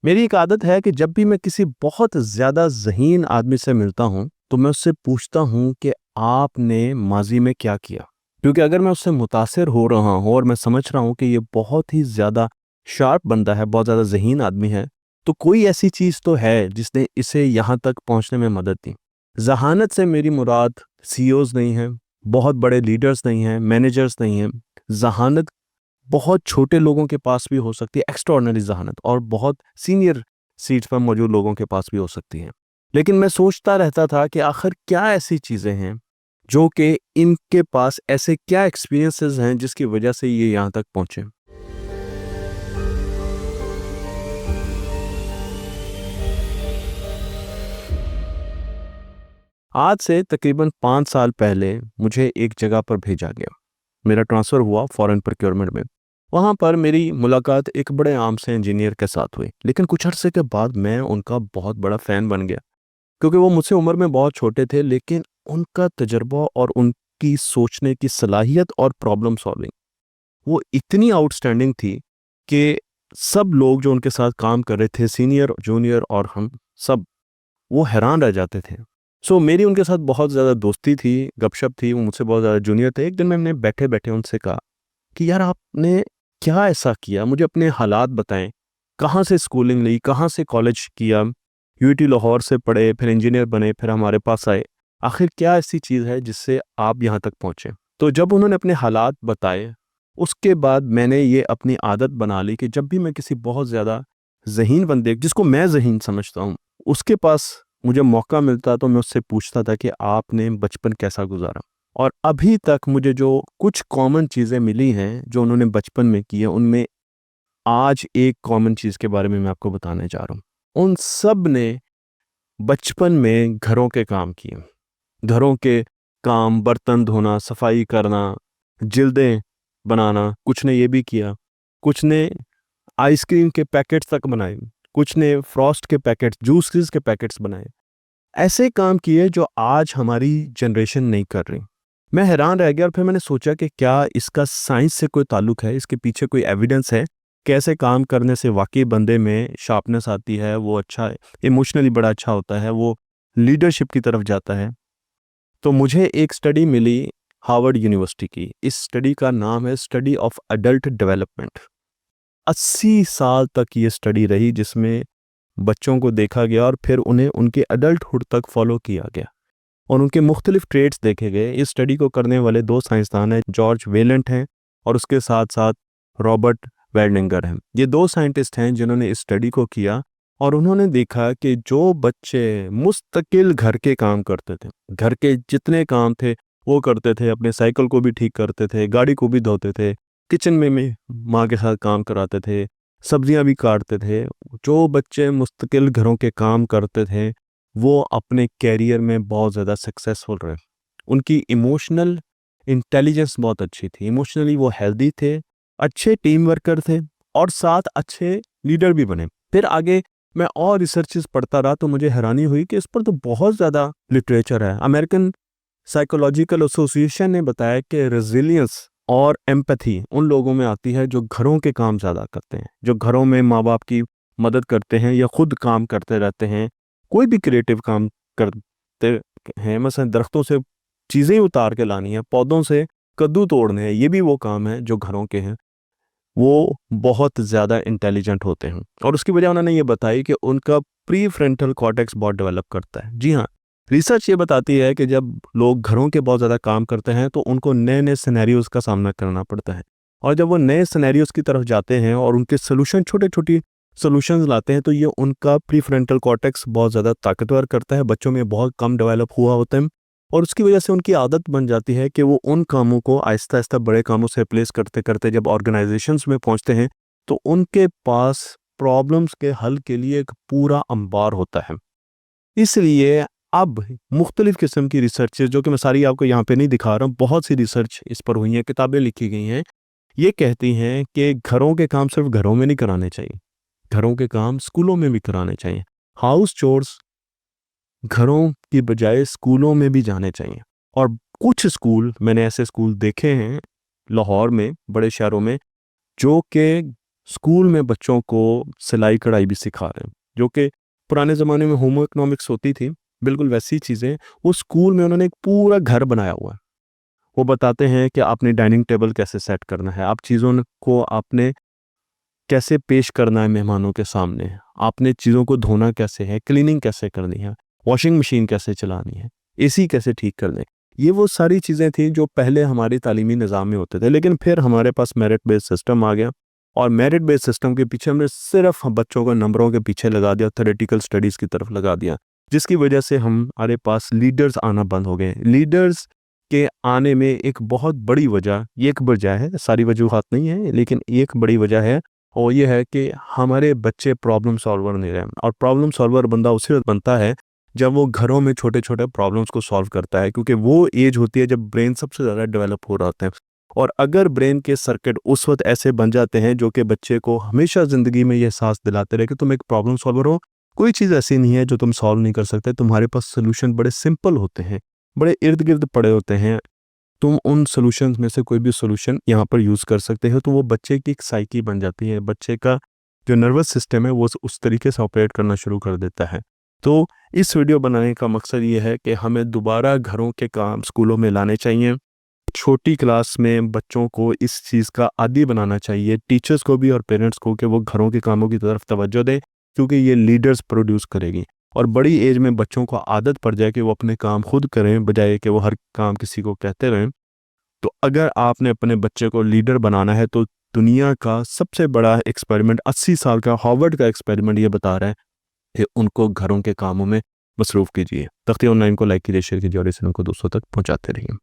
मेरी एक आदत है कि जब भी मैं किसी बहुत ज़्यादा ज़हीन आदमी से मिलता हूँ, तो मैं उससे पूछता हूँ कि आपने माज़ी में क्या किया? क्योंकि अगर मैं उससे मुतासिर हो रहा हूँ और मैं समझ रहा हूँ कि ये बहुत ही ज़्यादा शार्प बंदा है, बहुत ज़्यादा ज़हीन आदमी है, तो कोई ऐसी चीज़ तो है जिसने इसे यहाँ तक पहुँचने में मदद दी। ज़हानत से मेरी मुराद सीईओज़ नहीं हैं, बहुत बड़े लीडर्स नहीं हैं, मैनेजर्स नहीं हैं। ज़हानत बहुत छोटे लोगों के पास भी हो सकती है, एक्स्ट्राऑर्डिनरी ज़हानत, और बहुत सीनियर सीट्स पर मौजूद लोगों के पास भी हो सकती है। लेकिन मैं सोचता रहता था कि आखिर क्या ऐसी चीज़ें हैं जो कि इनके पास ऐसे क्या एक्सपीरियंसेस हैं जिसकी वजह से ये यहाँ तक पहुँचे। आज से तकरीबन 5 साल पहले मुझे एक जगह पर भेजा गया। मेरा ट्रांसफ़र हुआ फॉरेन प्रोक्योरमेंट में। वहाँ पर मेरी मुलाकात एक बड़े आम से इंजीनियर के साथ हुई। लेकिन कुछ अरसे के बाद मैं उनका बहुत बड़ा फ़ैन बन गया, क्योंकि वो मुझसे उम्र में बहुत छोटे थे, लेकिन उनका तजुर्बा और उनकी सोचने की सलाहियत और प्रॉब्लम सॉल्विंग, वो इतनी आउटस्टैंडिंग थी कि सब लोग जो उनके साथ काम कर रहे थे, सीनियर, जूनियर और हम सब, वो हैरान रह जाते थे। सो मेरी उनके साथ बहुत ज़्यादा दोस्ती थी, गपशप थी, वो मुझसे बहुत ज़्यादा जूनियर थे। एक दिन मैंने बैठे-बैठे उनसे कहा कि यार आपने क्या ऐसा किया? मुझे अपने हालात बताएँ। कहाँ से स्कूलिंग ली? कहाँ से कॉलेज किया? यूआईटी लाहौर से पढ़े, फिर इंजीनियर बने, फिर हमारे पास आए। आखिर क्या ऐसी चीज़ है जिससे आप यहाँ तक पहुँचे? तो जब उन्होंने अपने हालात बताए, उसके बाद मैंने ये अपनी आदत बना ली कि जब भी मैं किसी बहुत ज़्यादा ज़हीन बंदे, जिसको मैं ज़हीन समझता हूँ, उसके पास मुझे मौका मिलता तो मैं उससे पूछता था कि आपने बचपन कैसा गुज़ारा? और अभी तक मुझे जो कुछ कॉमन चीज़ें मिली हैं, जो उन्होंने बचपन में की हैं, उनमें आज एक कॉमन चीज़ के बारे में मैं आपको बताने जा रहा हूँ। उन सब ने बचपन में घरों के काम किए। घरों के काम, बर्तन धोना, सफाई करना, जिल्दें बनाना, कुछ ने ये भी किया। कुछ ने आइसक्रीम के पैकेट्स तक बनाए, कुछ ने फ्रॉस्ट के पैकेट्स, जूसेस के पैकेट्स बनाए। ऐसे काम किए जो आज हमारी जनरेशन नहीं कर रही। मैं हैरान रह गया और फिर मैंने सोचा कि क्या इसका साइंस से कोई ताल्लुक है, इसके पीछे कोई एविडेंस है, कैसे काम करने से वाकई बंदे में शार्पनेस आती है, वो अच्छा इमोशनली बड़ा अच्छा होता है, वो लीडरशिप की तरफ जाता है। तो मुझे एक स्टडी मिली हार्वर्ड यूनिवर्सिटी की। इस स्टडी का नाम है स्टडी ऑफ अडल्ट डेवलपमेंट। 80 साल तक ये स्टडी रही, जिसमें बच्चों को देखा गया और फिर उन्हें उनके अडल्टहुड तक फॉलो किया गया और उनके मुख्तलिफ ट्रेड्स देखे गए। इस स्टडी को करने वाले दो साइंसदान हैं, जॉर्ज वेलेंट हैं और उसके साथ साथ रॉबर्ट वेर्डिंगर हैं। ये दो साइंटिस्ट हैं जिन्होंने इस स्टडी को किया और उन्होंने देखा कि जो बच्चे मुस्तकिल घर के काम करते थे, घर के जितने काम थे वो करते थे, अपने साइकिल को भी ठीक करते थे, गाड़ी को भी धोते थे, किचन में माँ के साथ काम कराते थे, सब्जियां भी काटते थे। जो बच्चे मुस्तकिल घरों के काम करते थे, वो अपने कैरियर में बहुत ज़्यादा सक्सेसफुल रहे। उनकी इमोशनल इंटेलिजेंस बहुत अच्छी थी, इमोशनली वो हेल्दी थे, अच्छे टीम वर्कर थे और साथ अच्छे लीडर भी बने। फिर आगे मैं और रिसर्चेस पढ़ता रहा तो मुझे हैरानी हुई कि इस पर तो बहुत ज़्यादा लिटरेचर है। अमेरिकन साइकोलॉजिकल एसोसिएशन ने बताया कि रेजिलियंस और एम्पैथी उन लोगों में आती है जो घरों के काम ज़्यादा करते हैं, जो घरों में माँ बाप की मदद करते हैं या खुद काम करते रहते हैं, कोई भी क्रिएटिव काम करते हैं। मसलन दरख्तों से चीज़ें उतार के लानी है, पौधों से कद्दू तोड़ने हैं, ये भी वो काम है जो घरों के हैं। वो बहुत ज़्यादा इंटेलिजेंट होते हैं और उसकी वजह उन्होंने ये बताई कि उनका प्री फ्रंटल कॉर्टेक्स बहुत डेवलप करता है। जी हाँ, रिसर्च ये बताती है कि जब लोग घरों के बहुत ज़्यादा काम करते हैं तो उनको नए-नए सिनेरियोज़ का सामना करना पड़ता है और जब वो नए सिनेरियोज़ की तरफ जाते हैं और उनके सॉल्यूशन, छोटे-छोटी सॉल्यूशंस लाते हैं, तो ये उनका प्री फ्रंटल कॉर्टेक्स बहुत ज़्यादा ताकतवर करता है। बच्चों में बहुत कम डेवलप हुआ होता है और उसकी वजह से उनकी आदत बन जाती है कि वो उन कामों को आहिस्ता-आहिस्ता बड़े कामों से रिप्लेस करते-करते जब ऑर्गेनाइजेशंस में पहुँचते हैं, तो उनके पास प्रॉब्लम्स के हल के लिए एक पूरा अंबार होता है। इसलिए अब मुख्तलिफ किस्म की रिसर्चेज़, जो कि मैं सारी आपको यहाँ पे नहीं दिखा रहा हूँ, बहुत सी रिसर्च इस पर हुई हैं, किताबें लिखी गई हैं। ये कहती हैं कि घरों के काम सिर्फ़ घरों में नहीं कराने चाहिए, घरों के काम स्कूलों में भी कराने चाहिए। हाउस चोर्स घरों की बजाय स्कूलों में भी जाने चाहिए और कुछ स्कूल, मैंने ऐसे स्कूल देखे हैं लाहौर में, बड़े शहरों में, जो कि स्कूल में बच्चों को सिलाई कढ़ाई भी सिखा रहे हैं, जो कि पुराने ज़माने में होमो इकोनॉमिक्स होती थी, बिल्कुल वैसी चीज़ें वो स्कूल में उन्होंने एक पूरा घर बनाया हुआ है। वो बताते हैं कि आपने डाइनिंग टेबल कैसे सेट करना है, आप चीज़ों को आपने कैसे पेश करना है मेहमानों के सामने, आपने चीज़ों को धोना कैसे है, क्लीनिंग कैसे करनी है, वॉशिंग मशीन कैसे चलानी है, एसी कैसे ठीक करने। ये वो सारी चीज़ें थी जो पहले हमारे तालीमी निज़ाम में होते थे, लेकिन फिर हमारे पास मेरिट बेस्ड सिस्टम आ गया और मेरिट बेस्ड सिस्टम के पीछे हमने सिर्फ बच्चों को नंबरों के पीछे लगा दिया, थ्योरेटिकल स्टडीज़ की तरफ लगा दिया, जिसकी वजह से हमारे पास लीडर्स आना बंद हो गए। लीडर्स के आने में एक बहुत बड़ी वजह, ये एक वजह है, सारी वजूहात नहीं है, लेकिन एक बड़ी वजह है और ये है कि हमारे बच्चे प्रॉब्लम सॉल्वर नहीं रहे। और प्रॉब्लम सॉल्वर बंदा उसी वक्त बनता है जब वो घरों में छोटे छोटे प्रॉब्लम्स को सॉल्व करता है, क्योंकि वो एज होती है जब ब्रेन सबसे ज़्यादा डेवलप हो रहा होता है। और अगर ब्रेन के सर्किट उस वक्त ऐसे बन जाते हैं जो कि बच्चे को हमेशा ज़िंदगी में ये एहसास दिलाते रहे कि तुम एक प्रॉब्लम सॉल्वर हो, कोई चीज़ ऐसी नहीं है जो तुम सॉल्व नहीं कर सकते, तुम्हारे पास सोल्यूशन बड़े सिंपल होते हैं, बड़े इर्द गिर्द पड़े होते हैं, तुम उन सॉल्यूशंस में से कोई भी सॉल्यूशन यहाँ पर यूज़ कर सकते हो। तो वो बच्चे की एक साइकी बन जाती है, बच्चे का जो नर्वस सिस्टम है वो उस तरीके से ऑपरेट करना शुरू कर देता है। तो इस वीडियो बनाने का मकसद ये है कि हमें दोबारा घरों के काम स्कूलों में लाने चाहिए। छोटी क्लास में बच्चों को इस चीज़ का आदी बनाना चाहिए, टीचर्स को भी और पेरेंट्स को, कि वो घरों के कामों की तरफ तवज्जो दें, क्योंकि ये लीडर्स प्रोड्यूस करेगी। और बड़ी एज में बच्चों को आदत पड़ जाए कि वो अपने काम खुद करें, बजाय कि वो हर काम किसी को कहते रहें। तो अगर आपने अपने बच्चे को लीडर बनाना है तो दुनिया का सबसे बड़ा एक्सपेरिमेंट 80 साल का हार्वर्ड का एक्सपेरिमेंट ये बता रहा है कि उनको घरों के कामों में मसरूफ़ कीजिए। तख्ती ऑनलाइन को लाइक कीजिए, शेयर कीजिए और इसे उनको दोस्तों तक पहुंचाते रहिए।